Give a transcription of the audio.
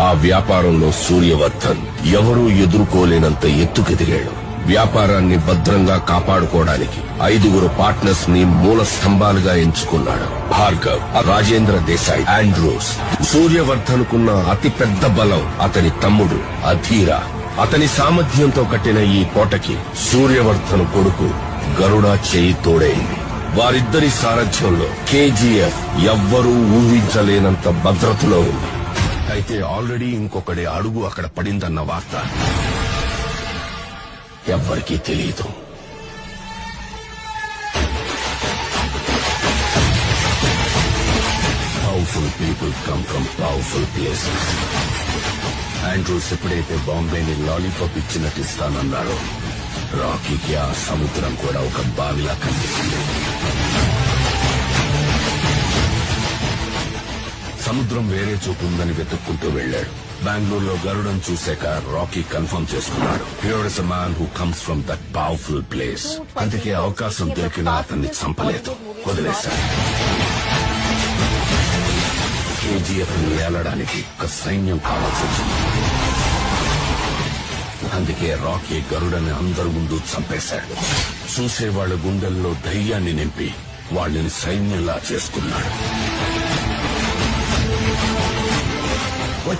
ఆ వ్యాపారంలో సూర్యవర్ధన్ ఎవరూ ఎదుర్కోలేనంత ఎత్తుకెదిగాడు. వ్యాపారాన్ని భద్రంగా కాపాడుకోవడానికి 5 పార్ట్నర్స్ ని మూల స్తంభాలుగా ఎంచుకున్నాడు. భార్గవ్, రాజేంద్ర దేశాయ్, ఆండ్రూస్. సూర్యవర్ధన్ కున్న అతిపెద్ద బలం అతని తమ్ముడు అధీర. అతని సామర్థ్యంతో కట్టిన ఈ కోటకి సూర్యవర్ధన్ కొడుకు గరుడ చేయి తోడైంది. వారిద్దరి సారథ్యంలో కేజీఎఫ్ ఎవ్వరూ ఊహించలేనంత భద్రతలో ఉంది. అయితే ఆల్రెడీ ఇంకొకటి అడుగు అక్కడ పడిందన్న వార్త ఎవ్వరికీ తెలియదు. Powerful people come from powerful places. Andrews ఎప్పుడైతే బాంబేని లాలీపాప్ ఇచ్చినట్టు ఇస్తానన్నాడో, రాకీకి ఆ సముద్రం కూడా ఒక బావిలా కనిపించింది. సముద్రం వేరే చోటు ఉందని వెతుక్కుంటూ వెళ్లాడు. బెంగళూరులో గరుడను చూశాక రాకీ కన్ఫర్మ్ చేసుకున్నాడు. Here is a man who comes from that powerful place. అందుకే అవకాశం దొరికినా అతన్ని చంపలేదు, వదిలేశాడు. కేజీఎఫ్ ని ఏలడానికి ఒక సైన్యం కావాల్సి వచ్చింది. అందుకే రాకీ గరుడని అందరి ముందు చంపేశాడు. చూసేవాళ్ల గుండెల్లో ధైర్యాన్ని నింపి వాళ్ళని సైన్యంలా చేసుకున్నాడు.